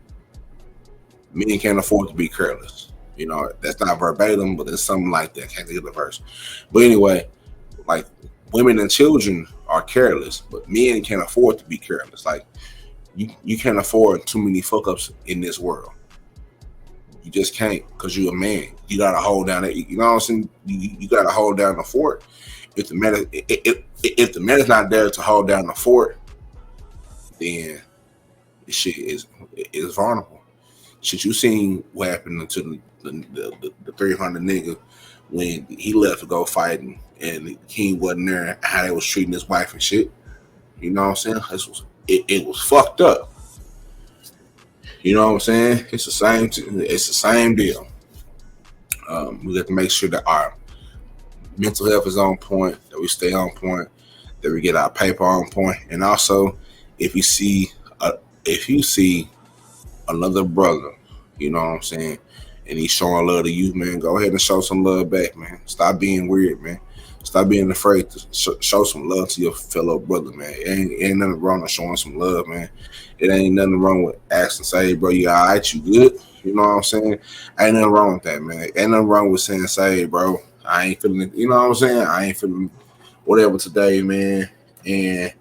Men can't afford to be careless. You know, that's not verbatim, but it's something like that. Can't think of the verse. But anyway, like women and children are careless, but men can't afford to be careless. Like you can't afford too many fuck ups in this world. You just can't, because you're a man. You gotta hold down that. You know what I'm saying? You gotta hold down the fort. If the man is not there to hold down the fort, then this shit is vulnerable. Shit, you seen what happened to the 300 nigga when he left to go fighting and the king wasn't there, how they was treating his wife and shit. You know what I'm saying? It was fucked up. You know what I'm saying? It's the same deal. We have to make sure that our mental health is on point, that we stay on point, that we get our paper on point, and also if you see another brother, you know what I'm saying, and he's showing love to you, man, go ahead and show some love back, man. Stop being weird, man. Stop being afraid to show some love to your fellow brother, man. Ain't nothing wrong with showing some love, man. It ain't nothing wrong with asking, say, hey, bro, you all right? You good? You know what I'm saying? Ain't nothing wrong with that, man. Ain't nothing wrong with saying, say, hey, bro, I ain't feeling it. You know what I'm saying? I ain't feeling whatever today, man. And,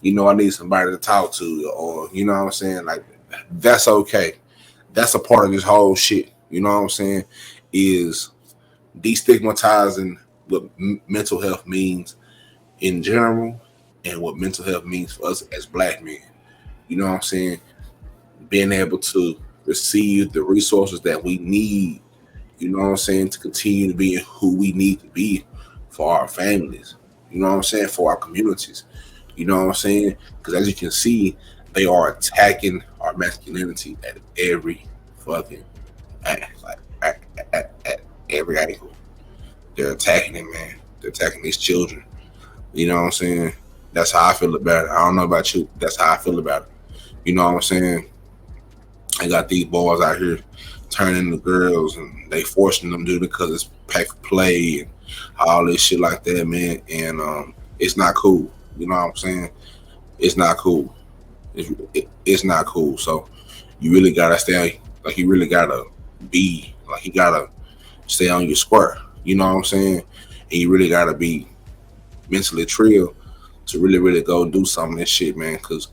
you know, I need somebody to talk to, or, you know what I'm saying? Like, that's okay. That's a part of this whole shit. You know what I'm saying? Is destigmatizing what mental health means in general and what mental health means for us as black men. You know what I'm saying? Being able to receive the resources that we need, you know what I'm saying, to continue to be who we need to be for our families, you know what I'm saying, for our communities, you know what I'm saying? Because as you can see, they are attacking our masculinity at every fucking at every angle. They're attacking it, man. They're attacking these children. You know what I'm saying? That's how I feel about it. I don't know about you. That's how I feel about it. You know what I'm saying? I got these boys out here turning into girls, and they forcing them to do it because it's pay for play and all this shit like that, man. And it's not cool. You know what I'm saying? It's not cool. It's not cool. So you really gotta stay, like, you really gotta be, like, you gotta stay on your square. You know what I'm saying? And you really gotta be mentally trill to really go do some of this shit, man. Because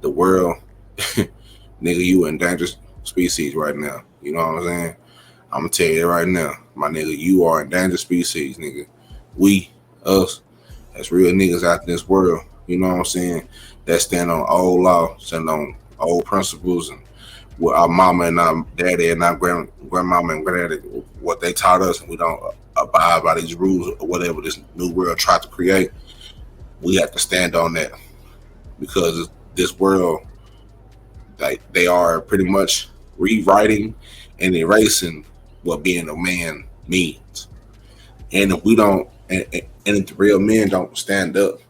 the world, nigga, you an endangered species right now. You know what I'm saying? I'm gonna tell you right now, my nigga, you are an endangered species, nigga. We, us, as real niggas out in this world, you know what I'm saying, that stand on old law, stand on old principles, and what our mama and our daddy and our grandmama and granddaddy, what they taught us, and we don't abide by these rules or whatever this new world tried to create. We have to stand on that, because this world, like, they are pretty much rewriting and erasing what being a man means. And if we don't, and if the real men don't stand up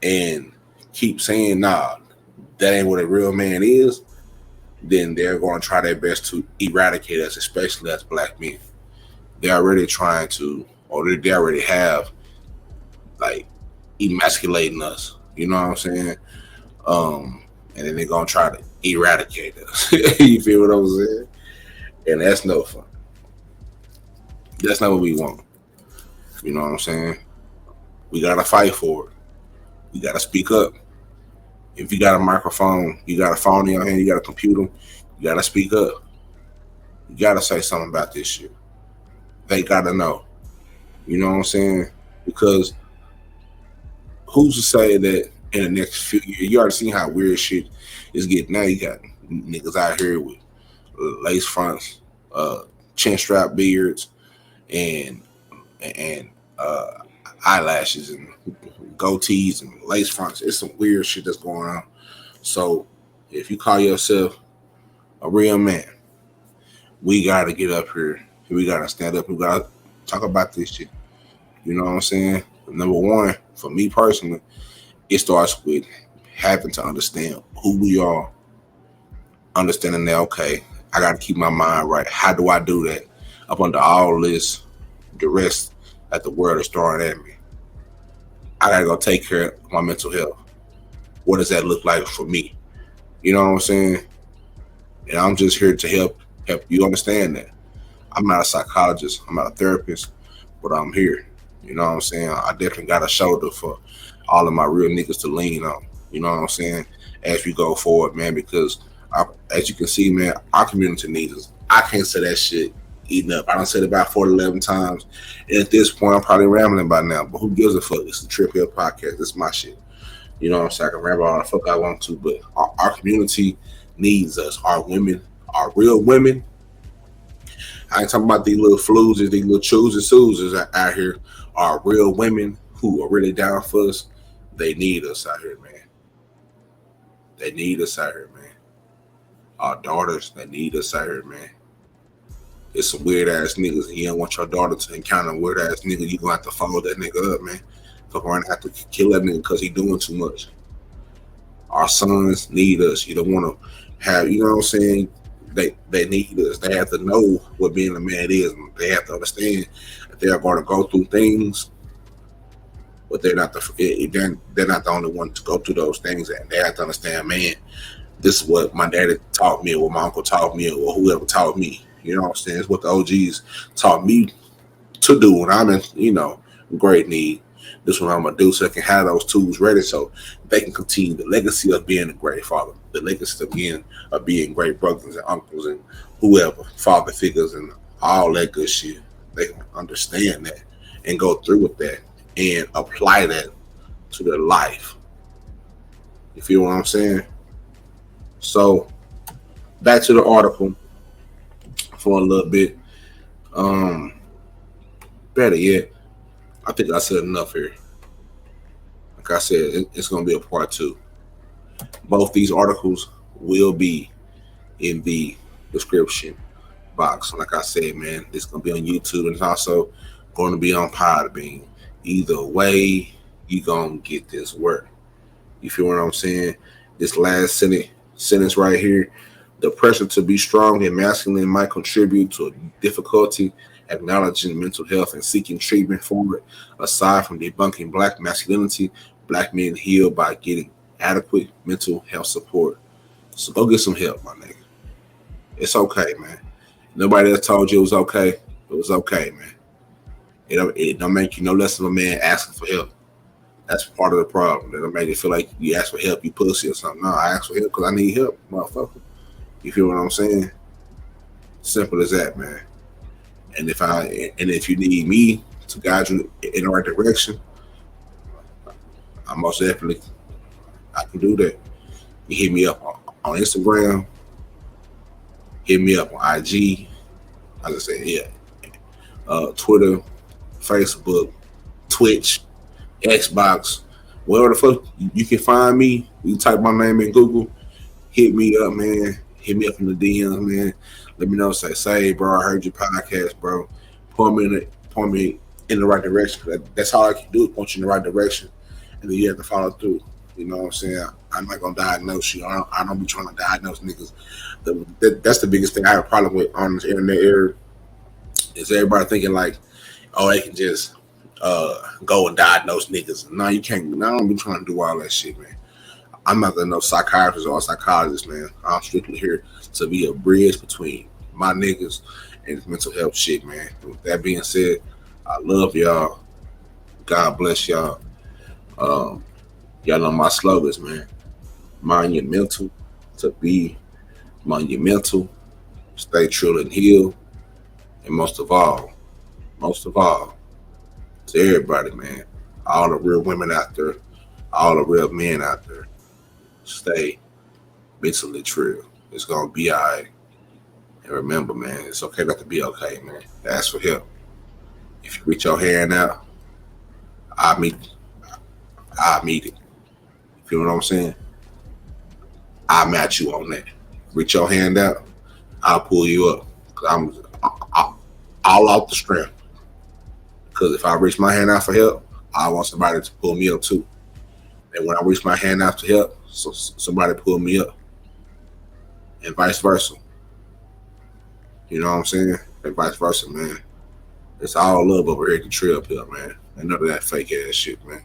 and keep saying, nah, that ain't what a real man is, then they're going to try their best to eradicate us, especially as black men. They're already trying to, or they already have, like, emasculating us. You know what I'm saying? And then they're going to try to eradicate us. You feel what I'm saying? And that's no fun. That's not what we want. You know what I'm saying? We got to fight for it. We got to speak up. If you got a microphone, you got a phone in your hand, you got a computer, you got to speak up. You got to say something about this shit. They got to know. You know what I'm saying? Because who's to say that in the next few years, you already seen how weird shit is getting now. You got niggas out here with lace fronts, chin strap beards, and eyelashes and goatees and lace fronts. It's some weird shit that's going on. So if you call yourself a real man, we got to get up here. We got to stand up. We got to talk about this shit. You know what I'm saying? Number one, for me personally, it starts with having to understand who we are. Understanding that, okay, I got to keep my mind right. How do I do that? Up under all this duress that the world is throwing at me, I got to go take care of my mental health. What does that look like for me? You know what I'm saying? And I'm just here to help you understand that. I'm not a psychologist. I'm not a therapist, but I'm here. You know what I'm saying? I definitely got a shoulder for all of my real niggas to lean on. You know what I'm saying? As we go forward, man, because as you can see, man, our community needs us. I can't say that shit enough. I done said it about 40, 11 times. And at this point, I'm probably rambling by now, but who gives a fuck? It's the TRILLPILL podcast. It's my shit. You know what I'm saying? I can ramble all the fuck I want to, but our community needs us. Our women, our real women. I ain't talking about these little floozies, these little choosers, Susans out here. Our real women who are really down for us. They need us out here, man. They need us out here, man. Our daughters, they need us out here, man. It's some weird ass niggas. You don't want your daughter to encounter a weird ass nigga. You gonna have to follow that nigga up, man. Fuck around and have to kill that nigga because he doing too much. Our sons need us. You don't want to have, you know what I'm saying? They need us. They have to know what being a man is. They have to understand that they are going to go through things, but they're not the only one to go through those things. And they have to understand, man, this is what my daddy taught me, or what my uncle taught me, or whoever taught me. You know what I'm saying? It's what the OGs taught me to do when I'm in, you know, great need. This is what I'm gonna do so I can have those tools ready so they can continue the legacy of being a great father, the legacy of being great brothers and uncles and whoever, father figures and all that good shit. They can understand that and go through with that and apply that to their life. You feel what I'm saying? So back to the article for a little bit. Better yet, I think I said enough here. Like I said, it's going to be a part 2. Both these articles will be in the description box. Like I said, man, it's going to be on YouTube and it's also going to be on Podbean. Either way, you going to get this work. You feel what I'm saying? This last sentence right here, the pressure to be strong and masculine might contribute to a difficulty acknowledging mental health and seeking treatment for it. Aside from debunking black masculinity, black men heal by getting adequate mental health support. So go get some help, my nigga. It's okay, man. Nobody else told you it was okay. It was okay, man. It don't make you no less of a man asking for help. That's part of the problem. It don't make you feel like you ask for help, you pussy or something. No, I ask for help because I need help, motherfucker. You feel what I'm saying? Simple as that, man. And if you need me to guide you in the right direction, I most definitely I can do that. You hit me up on Instagram, hit me up on IG, like I said, yeah, Twitter, Facebook, Twitch, Xbox, wherever the fuck you can find me. You type my name in Google, hit me up, man. Hit me up in the DMs, man. Let me know. Say, bro, I heard your podcast, bro. Point me in the right direction. That's all I can do is point you in the right direction, and then you have to follow through. You know what I'm saying? I'm not gonna diagnose you. I don't be trying to diagnose niggas. That's the biggest thing I have a problem with on this internet era. Is everybody thinking like, oh, they can just go and diagnose niggas? No, you can't. I don't be trying to do all that shit, man. I'm not no psychiatrist or psychologist, man. I'm strictly here to be a bridge between my niggas and mental health shit, man. With that being said, I love y'all. God bless y'all. Y'all know my slogans, man. Mind your mental to be monumental. Stay true and heal. And most of all, to everybody, man, all the real women out there, all the real men out there, stay mentally true. It's gonna be all right. And remember, man, it's okay not to be okay, man. Ask for help. If you reach your hand out, I'll meet it. You feel what I'm saying? I'll match you on that. Reach your hand out, I'll pull you up. Cause I'm all out the strength. Because if I reach my hand out for help, I want somebody to pull me up too. And when I reach my hand out to help, so somebody pull me up. And vice versa. You know what I'm saying? And vice versa, man. It's all love over here at the TRILLPILL, man. And none of that fake ass shit, man.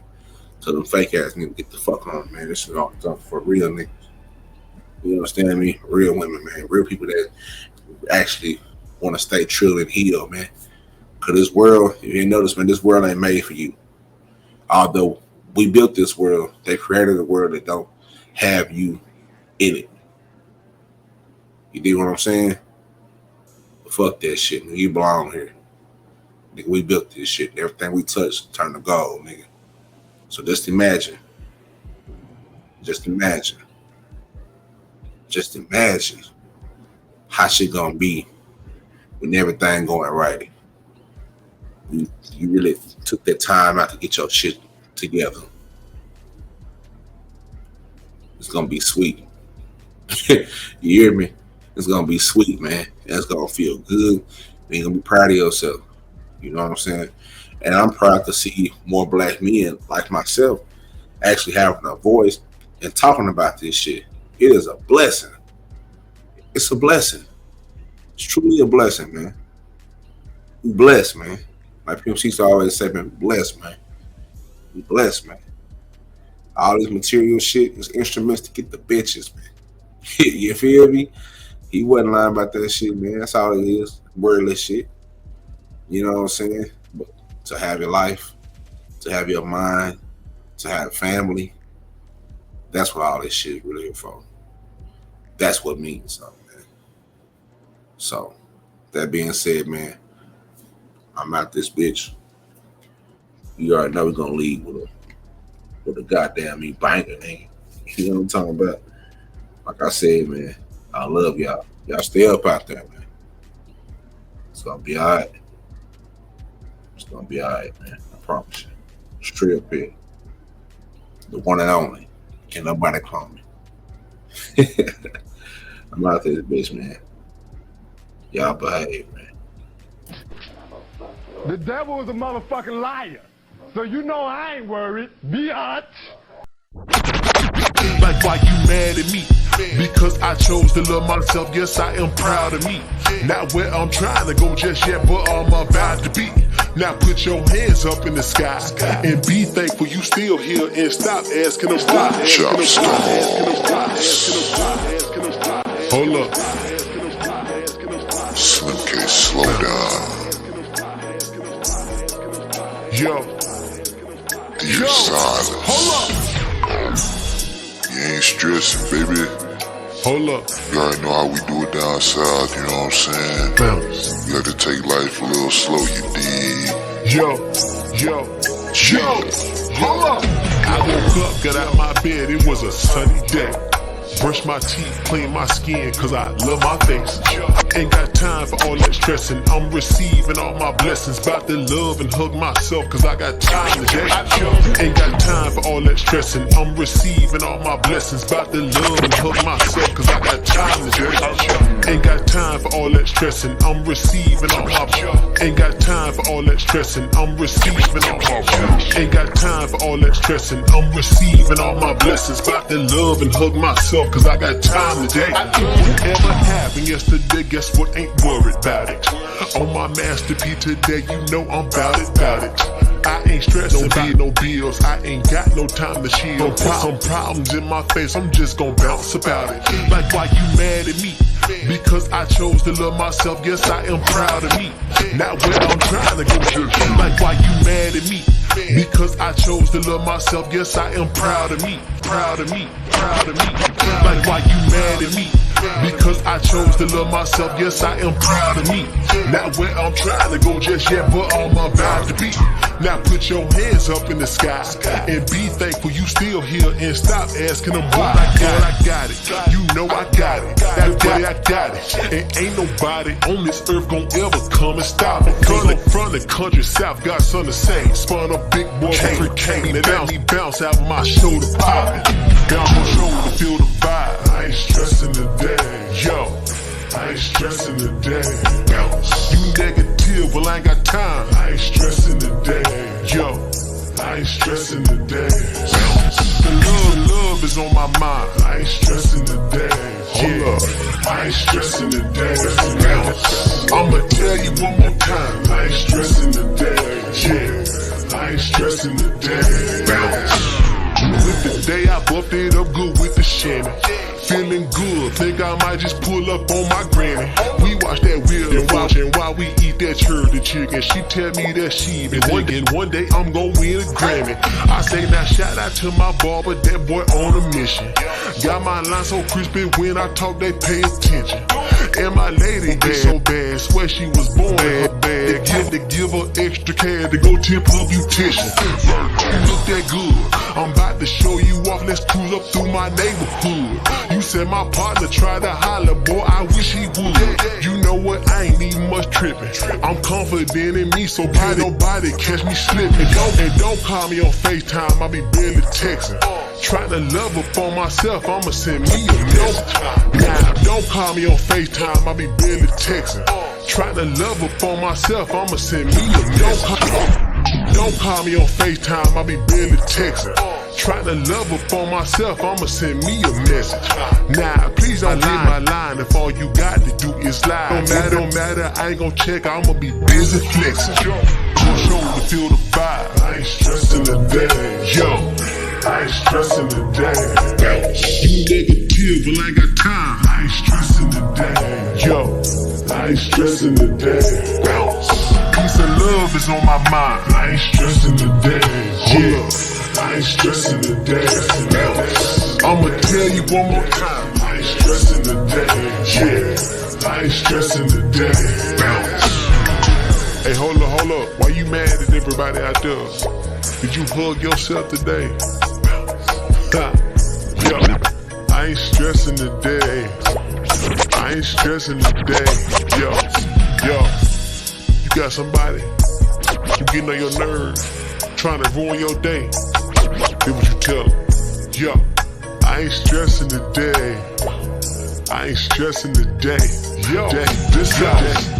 So them fake ass niggas get the fuck on, man. This is all done for real niggas. You understand me? Real women, man. Real people that actually want to stay true and heal, man. Because this world, if you notice, man, this world ain't made for you. Although we built this world, they created a world that don't have you in it. You dig what I'm saying? Fuck that shit, nigga. You belong here. Nigga, we built this shit. Everything we touch turned to gold, nigga. So just imagine. Just imagine how shit gonna be when everything going right. You really took that time out to get your shit together. It's gonna be sweet. You hear me? It's gonna be sweet, man. It's gonna feel good. You're gonna be proud of yourself. You know what I'm saying? And I'm proud to see more black men like myself actually having a voice and talking about this shit. It is a blessing. It's a blessing. It's truly a blessing, man. We blessed, man. Like people used to always say, man, blessed, man. We blessed, man. All this material shit is instruments to get the bitches, man. You feel me? He wasn't lying about that shit, man. That's all it is. Wordless shit. You know what I'm saying? But to have your life, to have your mind, to have family, that's what all this shit is really for. That's what means something, man. So, that being said, man, I'm out this bitch. You already know we're gonna leave with a goddamn banger, nigga. You know what I'm talking about? Like I said, man, I love y'all. Y'all stay up out there, man. It's gonna be all right. It's gonna be all right, man. I promise you. It's TRILLPILL. The one and only. Can't nobody clone me. I'm out there, bitch, man. Y'all behave, man.
The devil is a motherfucking liar. So you know I ain't worried. Biatch.
Like, why you mad at me? Because I chose to love myself. Yes, I am proud of me. Not where I'm trying to go just yet, but I'm about to be. Now put your hands up in the sky and be thankful you still here, and stop asking them why. Hold up.
Slim K, slow down.
Yo.
Dear silence.
Hold up.
You ain't stressing, baby.
Hold up.
You already know how we do it down south, you know what I'm saying?
Bounce.
You have to take life a little slow, you dig?
Yo. Hold up. I woke up, got out my bed, it was a sunny day. Brush my teeth, clean my skin, cause I love my face. Ain't got time for all that stressing. I'm receiving all my blessings. About to love and hug myself, cause I got time today. Ain't got time for all that stressing. I'm receiving all my blessings. About to love and hug myself, cause I got time today. Ain't got time for all that stressing. I'm receiving all my Ain't got time for all that stressing. I'm receiving all my Ain't got time for all that stressing. I'm receiving all my blessings. About to love and hug myself, cause I got time today. Whatever happened yesterday, guess what? Ain't worried about it. On my masterpiece today, you know I'm about it. I ain't stressing about no bills. I ain't got no time to chill. Some problems in my face, I'm just gonna bounce about it. Like, why you mad at me? Because I chose to love myself. Yes, I am proud of me. Not where I'm trying to go. Like, why you mad at me? Because I chose to love myself. Yes, I am proud of me. Proud of me. Proud of me. Like, why you mad at me? Because I chose to love myself. Yes, I am proud of me. Not where I'm trying to go just yet, but I'm about to be. Now put your hands up in the sky and be thankful you still here, and stop asking them why. I got it. You know I got it. That way I got it. And ain't nobody on this earth gon' ever come and stop it. Cause I'm from the country south, got something to say. Spun a big boy hurricane and now he bounce out my shoulder poppin'. Bounce my shoulder, feel the vibe. I ain't stressing today. Yo. I ain't stressing today. Bounce. You negative, well I ain't got time. I ain't stressing today. Yo, I ain't stressing today. Bounce. The love is on my mind. I ain't stressing today. Hold up. I ain't stressing today. Bounce. I'ma tell you one more time. I ain't stressing today. Yeah, I ain't stressing today. Bounce. With the day I buffed it up good with the shammy. feeling good. Think I might just pull up on my granny. We watch that wheel and watching while we eat that church chicken. She tell me that she been thinking one day I'm gon' win a Grammy. I say now shout out to my barber, that boy on a mission. Got my line so crispy when I talk they pay attention. And my lady bad, so bad, swear she was born bad. They give her extra cash to go tip her beautician. You look that good, I'm about to show you off. Let's cruise up through my neighborhood. You said my partner tried to holler, boy, I wish he would. You know what, I ain't even much tripping. I'm confident in me, so can't nobody catch me slipping. And don't call me on FaceTime, I be barely texting. Try to love up on myself, I'ma send me a message. Nah, don't call me on FaceTime, I be barely texting. Try to love up on myself, I'ma send me a message. Don't call me on FaceTime, I be barely texting. Try to love up on myself, I'ma send me a message. Nah, please don't get my line if all you got to do is lie. Don't matter, I ain't gon' check, I'ma be busy flexing. Shoulder feel the vibe, I ain't stressing the day. Yo, I ain't stressing the day. You negative, but I ain't got time. I ain't stressing the day. Yo, I ain't stressing the day. Peace and love is on my mind. I ain't stressing the day. Yeah, I ain't stressing the day. I'ma tell you one more time. I ain't stressing the day. Yeah, I ain't stressing the day. Hey, hold up. Why you mad at everybody out there? Did you hug yourself today? Yo, I ain't stressing the day. I ain't stressing the day. Yo, you got somebody, you getting on your nerves, trying to ruin your day. Here's what you tell them. Yo, I ain't stressing the day. I ain't stressing the day. Yo, this out.